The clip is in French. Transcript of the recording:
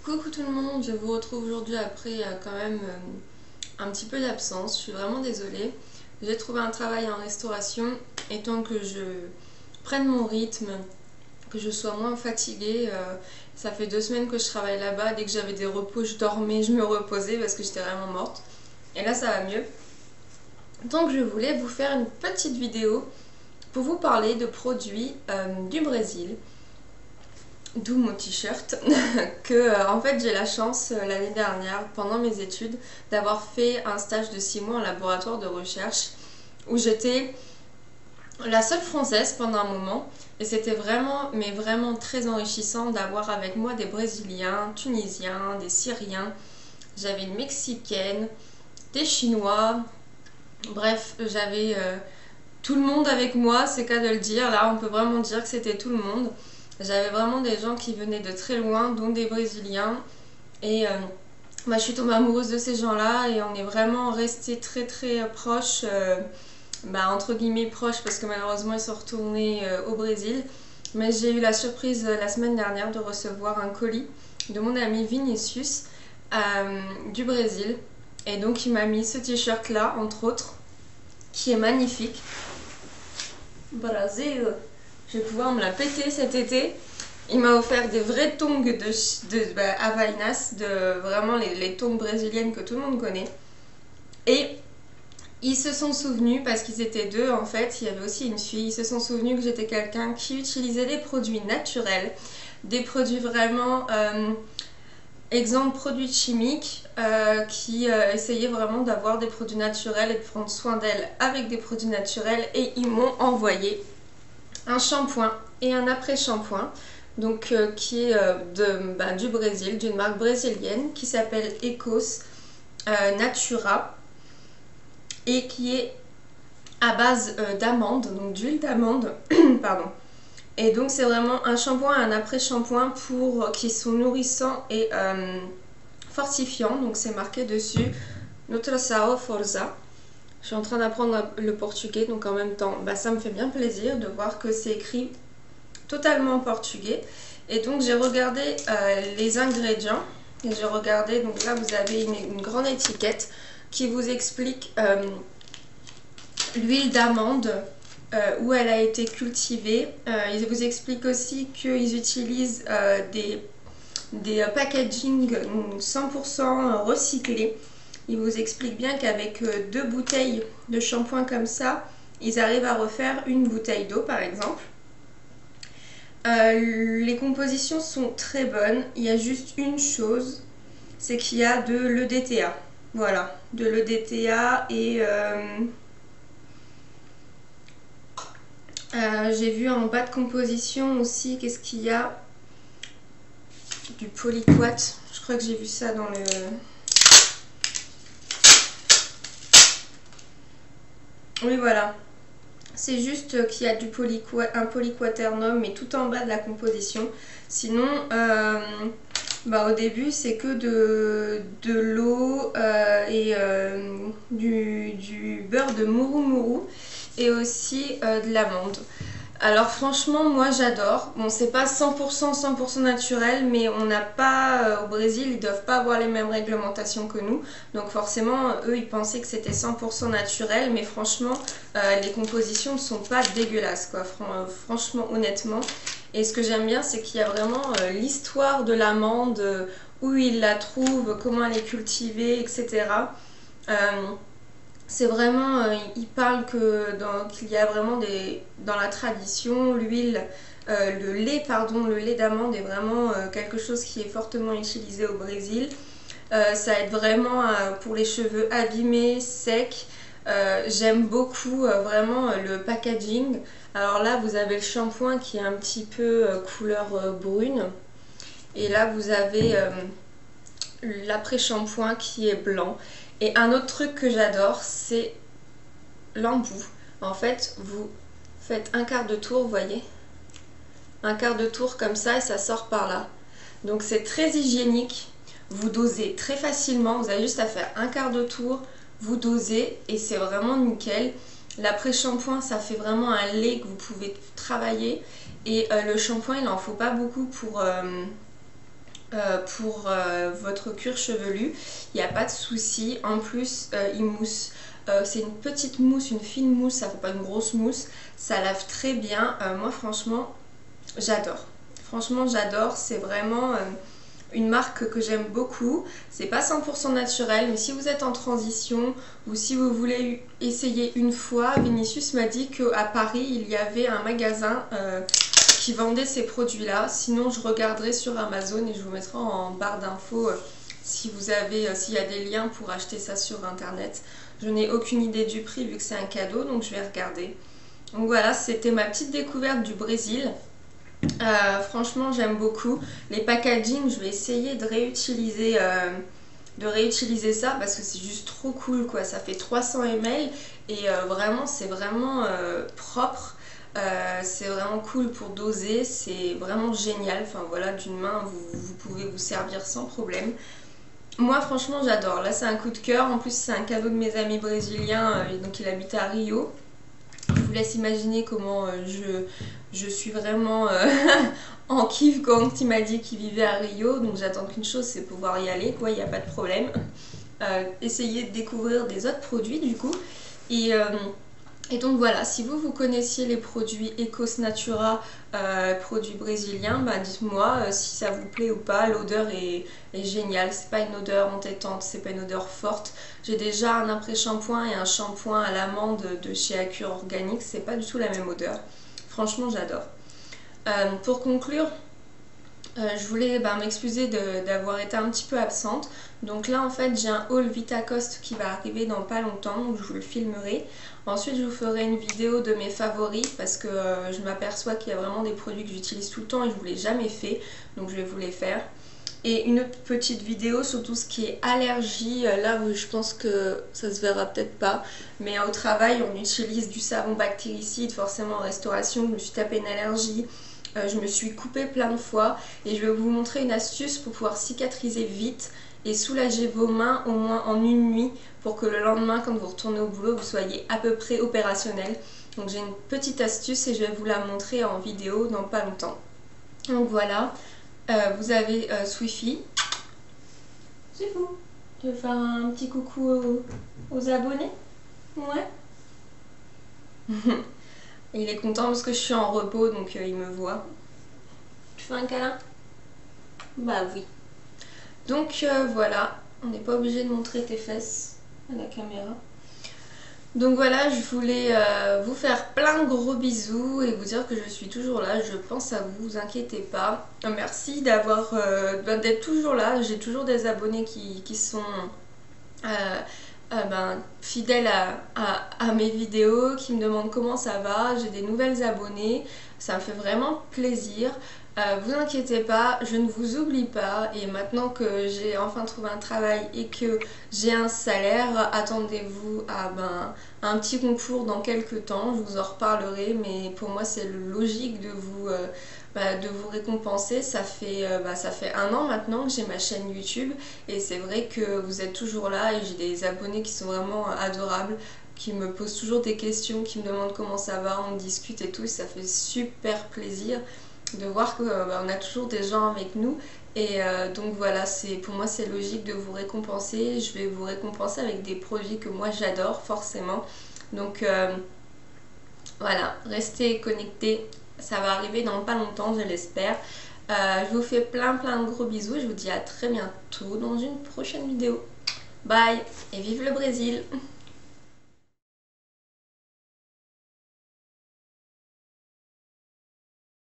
Coucou tout le monde, je vous retrouve aujourd'hui après quand même un petit peu d'absence. Je suis vraiment désolée. J'ai trouvé un travail en restauration et tant que je prenne mon rythme, que je sois moins fatiguée, ça fait 2 semaines que je travaille là-bas. Dès que j'avais des repos, je dormais, je me reposais parce que j'étais vraiment morte. Et là ça va mieux. Donc je voulais vous faire une petite vidéo pour vous parler de produits du Brésil. D'où mon t-shirt, que en fait j'ai la chance l'année dernière, pendant mes études, d'avoir fait un stage de 6 mois en laboratoire de recherche où j'étais la seule française pendant un moment et c'était vraiment, mais vraiment très enrichissant d'avoir avec moi des Brésiliens, Tunisiens, des Syriens, j'avais une Mexicaine, des Chinois, bref j'avais tout le monde avec moi, c'est qu'à de le dire, là on peut vraiment dire que c'était tout le monde. J'avais vraiment des gens qui venaient de très loin, dont des Brésiliens. Et je suis tombée amoureuse de ces gens-là et on est vraiment restés très très proches, entre guillemets proches parce que malheureusement ils sont retournés au Brésil. Mais j'ai eu la surprise la semaine dernière de recevoir un colis de mon ami Vinicius du Brésil. Et donc il m'a mis ce t-shirt là, entre autres, qui est magnifique. Brésil! Je vais pouvoir me la péter cet été. Il m'a offert des vrais tongs de Havaianas, de vraiment les tongs brésiliennes que tout le monde connaît. Et ils se sont souvenus, parce qu'ils étaient deux en fait, il y avait aussi une fille, ils se sont souvenus que j'étais quelqu'un qui utilisait des produits naturels, des produits vraiment, exemple produits chimiques, qui essayaient vraiment d'avoir des produits naturels et de prendre soin d'elles avec des produits naturels. Et ils m'ont envoyé un shampoing et un après-shampoing, donc qui est du Brésil, d'une marque brésilienne qui s'appelle Ecos Natura et qui est à base d'amande, donc d'huile d'amande, pardon. Et donc c'est vraiment un shampoing et un après-shampoing qui sont nourrissants et fortifiants, donc c'est marqué dessus Nutrição Forza. Je suis en train d'apprendre le portugais, donc en même temps, ça me fait bien plaisir de voir que c'est écrit totalement en portugais. Et donc j'ai regardé les ingrédients, et j'ai regardé, donc là vous avez une grande étiquette qui vous explique l'huile d'amande, où elle a été cultivée. Il vous explique aussi qu'ils utilisent des packaging 100% recyclés. Il vous explique bien qu'avec 2 bouteilles de shampoing comme ça, ils arrivent à refaire une bouteille d'eau par exemple. Les compositions sont très bonnes. Il y a juste une chose, c'est qu'il y a de l'EDTA. Voilà, de l'EDTA et j'ai vu en bas de composition aussi, qu'est-ce qu'il y a? Du polyquat. Je crois que j'ai vu ça dans le... Oui, voilà. C'est juste qu'il y a un polyquaternum, mais tout en bas de la composition. Sinon, au début, c'est que de l'eau et du beurre de mourou et aussi de l'amande. Alors franchement, moi j'adore. Bon, c'est pas 100% naturel, mais on n'a pas, au Brésil, ils doivent pas avoir les mêmes réglementations que nous. Donc forcément, eux, ils pensaient que c'était 100% naturel, mais franchement, les compositions ne sont pas dégueulasses, quoi. Franchement, honnêtement. Et ce que j'aime bien, c'est qu'il y a vraiment l'histoire de l'amande, où ils la trouvent, comment elle est cultivée, etc. C'est vraiment, il parle qu'il y a vraiment dans la tradition, l'huile, le lait d'amande est vraiment quelque chose qui est fortement utilisé au Brésil. Ça aide vraiment pour les cheveux abîmés, secs. J'aime beaucoup vraiment le packaging. Alors là, vous avez le shampoing qui est un petit peu couleur brune. Et là, vous avez l'après-shampoing qui est blanc. Et un autre truc que j'adore, c'est l'embout. En fait, vous faites un quart de tour, vous voyez, un quart de tour comme ça et ça sort par là. Donc c'est très hygiénique. vous dosez très facilement, vous avez juste à faire un quart de tour, vous dosez et c'est vraiment nickel. L'après-shampoing, ça fait vraiment un lait que vous pouvez travailler et le shampoing, il n'en faut pas beaucoup pour votre cuir chevelu, il n'y a pas de souci. En plus, il mousse. C'est une petite mousse, une fine mousse, ça fait pas une grosse mousse. Ça lave très bien. Moi, franchement, j'adore. Franchement, j'adore. C'est vraiment une marque que j'aime beaucoup. C'est pas 100% naturel, mais si vous êtes en transition ou si vous voulez essayer une fois, Vinicius m'a dit qu'à Paris, il y avait un magasin qui vendait ces produits-là. Sinon, je regarderai sur Amazon et je vous mettrai en barre d'infos si vous avez, s'il y a des liens pour acheter ça sur internet. Je n'ai aucune idée du prix vu que c'est un cadeau, donc je vais regarder. Donc voilà, c'était ma petite découverte du Brésil. Franchement, j'aime beaucoup. Les packaging, je vais essayer de réutiliser ça parce que c'est juste trop cool quoi. Ça fait 300 ml et vraiment, c'est vraiment propre. C'est vraiment cool pour doser, c'est vraiment génial. Enfin voilà, d'une main, vous pouvez vous servir sans problème. Moi franchement j'adore, là c'est un coup de cœur, en plus c'est un cadeau de mes amis brésiliens, donc il habite à Rio. Je vous laisse imaginer comment je suis vraiment en kiff quand il m'a dit qu'il vivait à Rio, donc j'attends qu'une chose, c'est pouvoir y aller quoi, il n'y a pas de problème. Essayer de découvrir des autres produits du coup. Et donc voilà, si vous connaissiez les produits Ecos Natura, produits brésiliens, bah dites-moi si ça vous plaît ou pas. L'odeur est géniale, c'est pas une odeur entêtante, c'est pas une odeur forte. J'ai déjà un après-shampoing et un shampoing à l'amande de chez Acure Organique, c'est pas du tout la même odeur. Franchement, j'adore. Pour conclure, je voulais m'excuser d'avoir été un petit peu absente. Donc là en fait j'ai un haul Vitacoste qui va arriver dans pas longtemps, donc je vous le filmerai. Ensuite je vous ferai une vidéo de mes favoris parce que je m'aperçois qu'il y a vraiment des produits que j'utilise tout le temps et je ne vous l'ai jamais fait, donc je vais vous les faire. Et une autre petite vidéo sur tout ce qui est allergie, là où je pense que ça se verra peut-être pas, mais au travail on utilise du savon bactéricide, forcément en restauration, je me suis tapé une allergie. Je me suis coupée plein de fois et je vais vous montrer une astuce pour pouvoir cicatriser vite et soulager vos mains au moins en une nuit pour que le lendemain quand vous retournez au boulot vous soyez à peu près opérationnel. Donc j'ai une petite astuce et je vais vous la montrer en vidéo dans pas longtemps. Donc voilà, vous avez Swifi. C'est fou. Tu veux faire un petit coucou aux abonnés? Ouais. Il est content parce que je suis en repos, donc il me voit. Tu fais un câlin? Bah oui. Donc voilà, on n'est pas obligé de montrer tes fesses à la caméra. Donc voilà, je voulais vous faire plein de gros bisous et vous dire que je suis toujours là, je pense à vous, vous inquiétez pas. Merci d'être toujours là, j'ai toujours des abonnés qui sont fidèles à mes vidéos, qui me demandent comment ça va, j'ai des nouvelles abonnées, ça me fait vraiment plaisir. Vous inquiétez pas, je ne vous oublie pas et maintenant que j'ai enfin trouvé un travail et que j'ai un salaire, attendez-vous à un petit concours dans quelques temps, je vous en reparlerai, mais pour moi c'est logique de vous récompenser. Ça fait 1 an maintenant que j'ai ma chaîne YouTube et c'est vrai que vous êtes toujours là et j'ai des abonnés qui sont vraiment adorables, qui me posent toujours des questions, qui me demandent comment ça va, on discute et tout, ça fait super plaisir de voir qu'on a toujours des gens avec nous et donc voilà, pour moi c'est logique de vous récompenser. Je vais vous récompenser avec des produits que moi j'adore forcément, donc voilà, restez connectés, ça va arriver dans pas longtemps je l'espère. Je vous fais plein de gros bisous et je vous dis à très bientôt dans une prochaine vidéo. Bye et vive le Brésil!